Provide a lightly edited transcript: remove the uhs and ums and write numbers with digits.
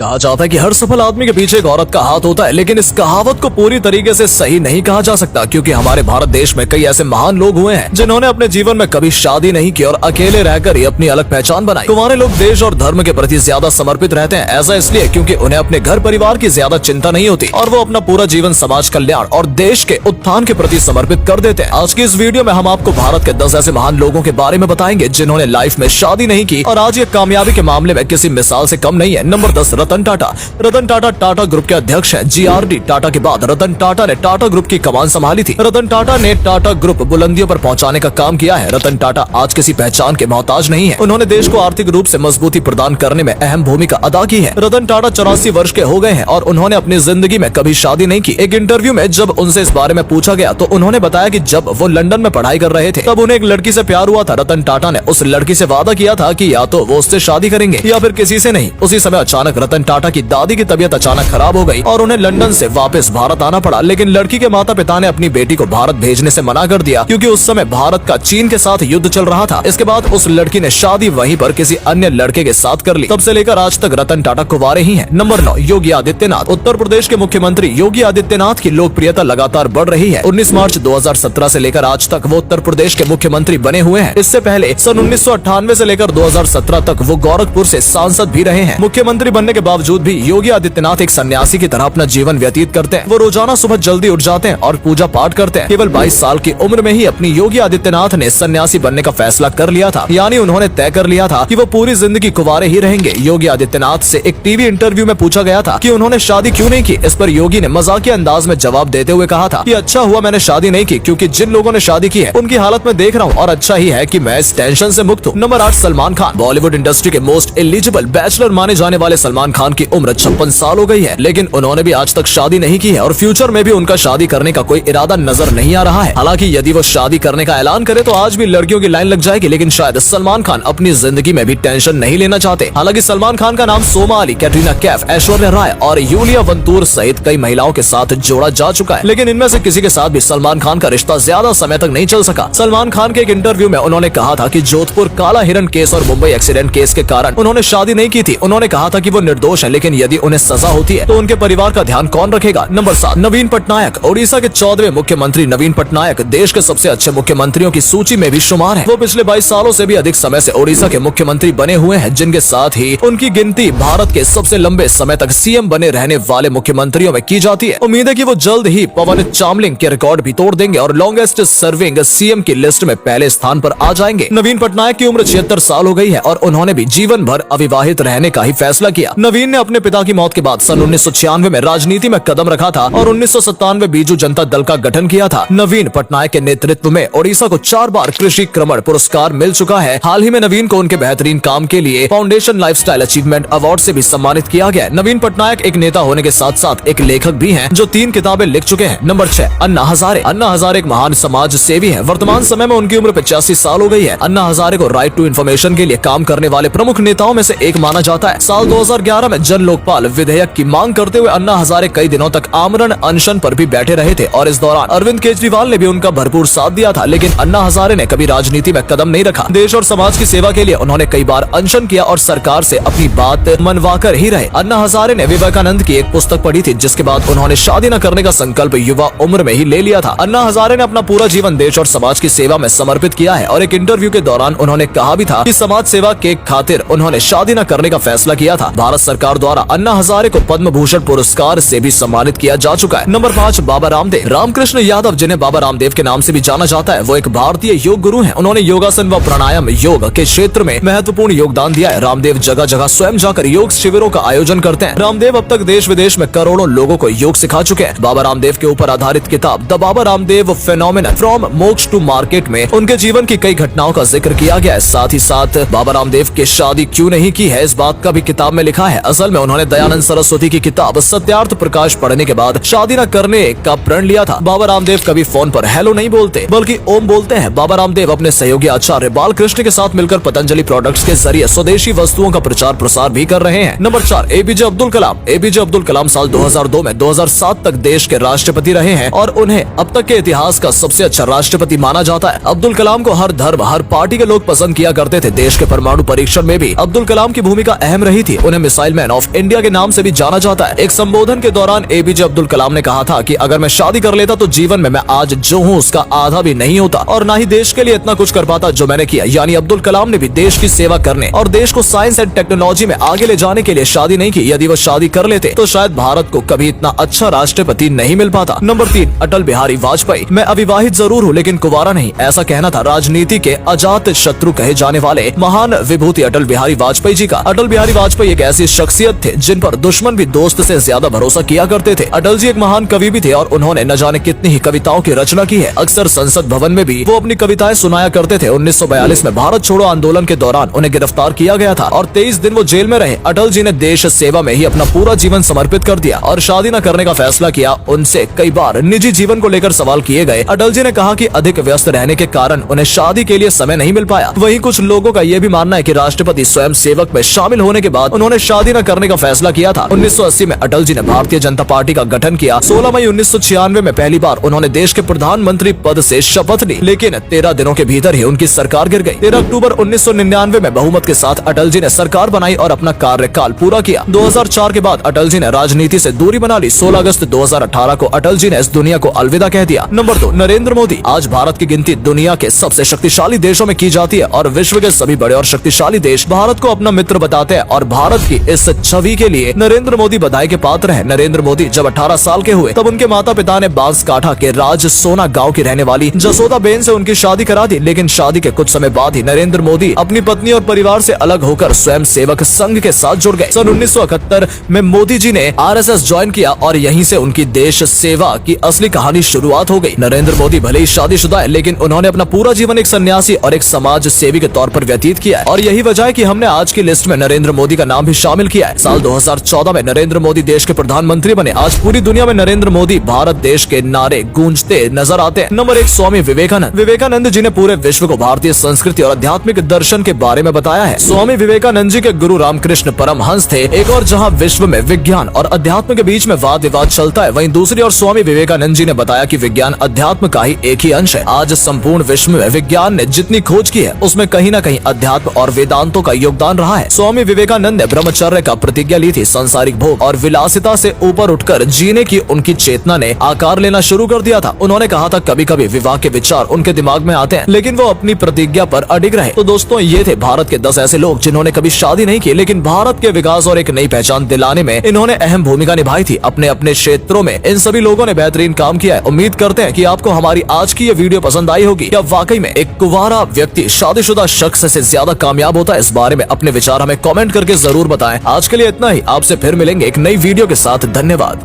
कहा जाता है कि हर सफल आदमी के पीछे एक औरत का हाथ होता है, लेकिन इस कहावत को पूरी तरीके से सही नहीं कहा जा सकता, क्योंकि हमारे भारत देश में कई ऐसे महान लोग हुए हैं जिन्होंने अपने जीवन में कभी शादी नहीं की और अकेले रहकर ही अपनी अलग पहचान बनाई। कुंवारे लोग देश और धर्म के प्रति ज्यादा समर्पित रहते हैं। ऐसा इसलिए क्योंकि उन्हें अपने घर परिवार की ज्यादा चिंता नहीं होती और वो अपना पूरा जीवन समाज कल्याण और देश के उत्थान के प्रति समर्पित कर देते हैं। आज की इस वीडियो में हम आपको भारत के 10 ऐसे महान लोगों के बारे में बताएंगे जिन्होंने लाइफ में शादी नहीं की और आज ये कामयाबी के मामले में किसी मिसाल से कम नहीं है। नंबर 10, रतन टाटा। रतन टाटा टाटा ग्रुप के अध्यक्ष हैं। GRD टाटा के बाद रतन टाटा ने टाटा ग्रुप की कमान संभाली थी। रतन टाटा ने टाटा ग्रुप बुलंदियों पर पहुंचाने का काम किया है। रतन टाटा आज किसी पहचान के मोहताज नहीं है। उन्होंने देश को आर्थिक रूप से मजबूती प्रदान करने में अहम भूमिका अदा की है। रतन टाटा 84 वर्ष के हो गए हैं और उन्होंने अपनी जिंदगी में कभी शादी नहीं की। एक इंटरव्यू में जब उनसे इस बारे में पूछा गया तो उन्होंने बताया कि जब वो लंदन में पढ़ाई कर रहे थे तब उन्हें एक लड़की से प्यार हुआ था। रतन टाटा ने उस लड़की से वादा किया था कि या तो वो उससे शादी करेंगे या फिर किसी से नहीं। उसी समय अचानक रतन टाटा की दादी की तबीयत अचानक खराब हो गई और उन्हें लंदन से वापस भारत आना पड़ा, लेकिन लड़की के माता पिता ने अपनी बेटी को भारत भेजने से मना कर दिया क्योंकि उस समय भारत का चीन के साथ युद्ध चल रहा था। इसके बाद उस लड़की ने शादी वहीं पर किसी अन्य लड़के के साथ कर ली। तब से लेकर आज तक रतन टाटा कुंवारे ही हैं। नंबर 9, योगी आदित्यनाथ। उत्तर प्रदेश के मुख्यमंत्री योगी आदित्यनाथ की लोकप्रियता लगातार बढ़ रही है। 19 मार्च 2017 से लेकर आज तक वो उत्तर प्रदेश के मुख्यमंत्री बने हुए हैं। इससे पहले सन 1998 से लेकर 2017 तक वो गोरखपुर से सांसद भी रहे हैं। मुख्यमंत्री बनने के बावजूद भी योगी आदित्यनाथ एक सन्यासी की तरह अपना जीवन व्यतीत करते हैं। वो रोजाना सुबह जल्दी उठ जाते हैं और पूजा पाठ करते हैं। केवल 22 साल की उम्र में ही अपनी योगी आदित्यनाथ ने सन्यासी बनने का फैसला कर लिया था, यानी उन्होंने तय कर लिया था कि वो पूरी जिंदगी कुंवारे ही रहेंगे। योगी आदित्यनाथ से एक टीवी इंटरव्यू में पूछा गया था कि उन्होंने शादी क्यों नहीं की। इस पर योगी ने मजाकिया अंदाज में जवाब देते हुए कहा था कि अच्छा हुआ मैंने शादी नहीं की, क्योंकि जिन लोगों ने शादी की है उनकी हालत में देख रहा हूँ और अच्छा ही है कि मैं इस टेंशन से मुक्त हूँ। नंबर 8, सलमान खान। बॉलीवुड इंडस्ट्री के मोस्ट एलिजिबल बैचलर माने जाने वाले सलमान खान की उम्र 56 साल हो गई है, लेकिन उन्होंने भी आज तक शादी नहीं की है और फ्यूचर में भी उनका शादी करने का कोई इरादा नजर नहीं आ रहा है। हालांकि यदि वो शादी करने का ऐलान करे तो आज भी लड़कियों की लाइन लग जाएगी, लेकिन शायद सलमान खान अपनी जिंदगी में भी टेंशन नहीं लेना चाहते। हालांकि सलमान खान का नाम सोमा अली, कैटरीना कैफ, ऐश्वर्या राय और यूलिया वंतूर सहित कई महिलाओं के साथ जोड़ा जा चुका है, लेकिन इनमें से किसी के साथ भी सलमान खान का रिश्ता ज्यादा समय तक नहीं चल सका। सलमान खान के एक इंटरव्यू में उन्होंने कहा था कि जोधपुर काला हिरण केस और मुंबई एक्सीडेंट केस के कारण उन्होंने शादी नहीं की थी। उन्होंने कहा था कि वो निर्दोष है, लेकिन यदि उन्हें सजा होती है तो उनके परिवार का ध्यान कौन रखेगा। नंबर 7, नवीन पटनायक। ओडिशा के 14वें मुख्यमंत्री नवीन पटनायक देश के सबसे अच्छे मुख्यमंत्रियों की सूची में भी शुमार है। वो पिछले 22 सालों से भी अधिक समय से ओडिशा के मुख्यमंत्री बने हुए हैं, जिनके साथ ही उनकी गिनती भारत के सबसे लंबे समय तक सीएम बने रहने वाले मुख्यमंत्रियों में की जाती है। उम्मीद है कि वो जल्द ही पवन चामलिंग के रिकॉर्ड भी तोड़ देंगे और लॉन्गेस्ट सर्विंग सीएम की लिस्ट में पहले स्थान पर आ जाएंगे। नवीन पटनायक की उम्र 76 साल हो गई है और उन्होंने भी जीवन भर अविवाहित रहने का ही फैसला किया। नवीन ने अपने पिता की मौत के बाद सन 1996 में राजनीति में कदम रखा था और 1997 बीजू जनता दल का गठन किया था। नवीन पटनायक के नेतृत्व में ओडिशा को 4 बार कृषि क्रमण पुरस्कार मिल चुका है। हाल ही में नवीन को उनके बेहतरीन काम के लिए फाउंडेशन लाइफस्टाइल अचीवमेंट अवार्ड से भी सम्मानित किया गया। नवीन पटनायक एक नेता होने के साथ साथ एक लेखक भी हैं, जो 3 किताबें लिख चुके हैं। नंबर 6, अन्ना हजारे। अन्ना हजारे एक महान समाज सेवी है। वर्तमान समय में उनकी उम्र 85 साल हो गई है। अन्ना हजारे को राइट टू इन्फॉर्मेशन के लिए काम करने वाले प्रमुख नेताओं में से एक माना जाता है। साल 2011 में जन लोकपाल विधेयक की मांग करते हुए अन्ना हजारे कई दिनों तक आमरण अनशन पर भी बैठे रहे थे और इस दौरान अरविंद केजरीवाल ने भी उनका भरपूर साथ दिया था, लेकिन अन्ना हजारे ने कभी राजनीति में कदम नहीं रखा। देश और समाज की सेवा के लिए उन्होंने कई बार अनशन किया और सरकार से अपनी बात मनवाकर ही रहे। अन्ना हजारे ने विवेकानंद की एक पुस्तक पढ़ी थी, जिसके बाद उन्होंने शादी न करने का संकल्प युवा उम्र में ही ले लिया था। अन्ना हजारे ने अपना पूरा जीवन देश और समाज की सेवा में समर्पित किया है और एक इंटरव्यू के दौरान उन्होंने कहा भी था कि समाज सेवा के खातिर उन्होंने शादी न करने का फैसला किया था। भारत सरकार द्वारा अन्ना हजारे को पद्म भूषण पुरस्कार से भी सम्मानित किया जा चुका है। नंबर 5, बाबा रामदेव। रामकृष्ण यादव, जिन्हें बाबा रामदेव के नाम से भी जाना जाता है, वो एक भारतीय योग गुरु हैं। उन्होंने योगासन व प्राणायाम योग के क्षेत्र में महत्वपूर्ण योगदान दिया है। रामदेव जगह जगह स्वयं जाकर योग शिविरों का आयोजन करते हैं। रामदेव अब तक देश विदेश में करोड़ों लोगों को योग सिखा चुके हैं। बाबा रामदेव के ऊपर आधारित किताब the Baba Ramdev phenomenon from मोक्ष टू मार्केट में उनके जीवन की कई घटनाओं का जिक्र किया गया है। साथ ही साथ बाबा रामदेव की शादी क्यों नहीं की है, इस बात का भी किताब में लिखा है। असल में उन्होंने दयानंद सरस्वती की किताब सत्यार्थ प्रकाश पढ़ने के बाद शादी न करने का प्रण लिया था। बाबा रामदेव कभी फोन पर हेलो नहीं बोलते बल्कि ओम बोलते हैं। बाबा रामदेव अपने सहयोगी आचार्य बालकृष्ण के साथ मिलकर पतंजलि प्रोडक्ट्स के जरिए स्वदेशी वस्तुओं का प्रचार प्रसार भी कर रहे हैं। Number 4, APJ Abdul Kalam. APJ Abdul Kalam साल 2002 में 2007 तक देश के राष्ट्रपति रहे हैं और उन्हें अब तक के इतिहास का सबसे अच्छा राष्ट्रपति माना जाता है। अब्दुल कलाम को हर धर्म हर पार्टी के लोग पसंद किया करते थे। देश के परमाणु परीक्षण में भी अब्दुल कलाम की भूमिका अहम रही थी। उन्हें मिसाइल मैन ऑफ इंडिया के नाम से भी जाना जाता है। एक संबोधन के दौरान एपीजे अब्दुल कलाम ने कहा था कि अगर मैं शादी कर लेता तो जीवन में मैं आज जो हूँ उसका आधा भी नहीं होता और ना ही देश के लिए इतना कुछ कर पाता जो मैंने किया। यानी अब्दुल कलाम ने भी देश की सेवा करने और देश को साइंस एंड टेक्नोलॉजी में आगे ले जाने के लिए शादी नहीं की। यदि वो शादी कर लेते तो शायद भारत को कभी इतना अच्छा राष्ट्रपति नहीं मिल पाता। नंबर 3, अटल बिहारी वाजपेयी। मैं अविवाहित जरूर हूँ लेकिन कुंवारा नहीं, ऐसा कहना था राजनीति के अजात शत्रु कहे जाने वाले महान विभूति अटल बिहारी वाजपेयी जी का। अटल बिहारी वाजपेयी एक ऐसी शख्सियत थे जिन पर दुश्मन भी दोस्त से ज्यादा भरोसा किया करते थे। अटल जी एक महान कवि भी थे और उन्होंने न जाने कितनी ही कविताओं की रचना की है। अक्सर संसद भवन में भी वो अपनी कविताएं सुनाया करते थे। 1942 में भारत छोड़ो आंदोलन के दौरान उन्हें गिरफ्तार किया गया था और 23 दिन वो जेल में रहे। अटल जी ने देश सेवा में ही अपना पूरा जीवन समर्पित कर दिया और शादी न करने का फैसला किया। उनसे कई बार निजी जीवन को लेकर सवाल किए गए। अटल जी ने कहा कि अधिक व्यस्त रहने के कारण उन्हें शादी के लिए समय नहीं मिल पाया। वहीं कुछ लोगों का यह भी मानना है कि राष्ट्रपति स्वयं सेवक में शामिल होने के बाद उन्होंने शादी न करने का फैसला किया था। 1980 में अटल जी ने भारतीय जनता पार्टी का गठन किया। 16 मई 1996 में पहली बार उन्होंने देश के प्रधानमंत्री पद से शपथ ली, लेकिन 13 दिनों के भीतर ही उनकी सरकार गिर गई। 13 अक्टूबर 1999 में बहुमत के साथ अटल जी ने सरकार बनाई और अपना कार्यकाल पूरा किया। 2004 के बाद अटल जी ने राजनीति से दूरी बना ली। 16 अगस्त 2018 को अटल जी ने इस दुनिया को अलविदा कह दिया। नंबर 2, नरेंद्र मोदी। आज भारत की गिनती दुनिया के सबसे शक्तिशाली देशों में की जाती है और विश्व के सभी बड़े और शक्तिशाली देश भारत को अपना मित्र बताते हैं और भारत की इस छवि के लिए नरेंद्र मोदी बधाई के पात्र हैं। नरेंद्र मोदी जब 18 साल के हुए तब उनके माता पिता ने बांसकाठा के राज सोना गांव की रहने वाली जसोदा बेन से उनकी शादी करा दी, लेकिन शादी के कुछ समय बाद ही नरेंद्र मोदी अपनी पत्नी और परिवार से अलग होकर स्वयं सेवक संघ के साथ जुड़ गए। सन 1971 में मोदी जी ने आरएसएस ज्वाइन किया और यहीं से उनकी देश सेवा की असली कहानी शुरुआत हो गई। नरेंद्र मोदी भले ही शादीशुदा है लेकिन उन्होंने अपना पूरा जीवन एक सन्यासी और एक समाज सेवी के तौर पर व्यतीत किया है और यही वजह है कि हमने आज की लिस्ट में नरेंद्र मोदी का नाम भी शामिल किया है। साल 2014 में नरेंद्र मोदी देश के प्रधानमंत्री बने। आज पूरी दुनिया में नरेंद्र मोदी भारत देश के नारे गूंजते नजर आते हैं। नंबर 1, स्वामी विवेकानंद। विवेकानंद जी ने पूरे विश्व को भारतीय संस्कृति और आध्यात्मिक दर्शन के बारे में बताया है। स्वामी विवेकानंद जी के गुरु रामकृष्ण परमहंस थे। एक और जहां विश्व में विज्ञान और अध्यात्म के बीच में वाद विवाद चलता है, वहीं दूसरी ओर स्वामी विवेकानंद जी ने बताया कि विज्ञान अध्यात्म का ही एक ही अंश है। आज संपूर्ण विश्व में विज्ञान ने जितनी खोज की है उसमें कहीं न कहीं अध्यात्म और वेदांतों का योगदान रहा है। स्वामी विवेकानंद ने ब्रह्मचर्य का प्रतिज्ञा ली थी। सांसारिक भोग और विलासिता से ऊपर उठकर जीने की उनकी चेतना ने आकार लेना शुरू कर दिया था। उन्होंने कहा था कभी कभी विवाह के विचार उनके दिमाग में आते हैं लेकिन वो अपनी प्रतिज्ञा पर अडिग रहे। तो दोस्तों, ये थे भारत के 10 ऐसे लोग जिन्होंने कभी शादी नहीं की लेकिन भारत के विकास और एक नई पहचान दिलाने में इन्होंने अहम भूमिका निभाई थी। अपने अपने क्षेत्रों में इन सभी लोगों ने बेहतरीन काम किया है। उम्मीद करते हैं कि आपको हमारी आज की ये वीडियो पसंद आई होगी। क्या वाकई में एक कुंवारा व्यक्ति शादीशुदा शख्स से ज्यादा कामयाब होता है? इस बारे में अपने विचार हमें कमेंट करके जरूर बताएं। आज के लिए इतना ही। आपसे फिर मिलेंगे एक नई वीडियो के साथ। धन्यवाद।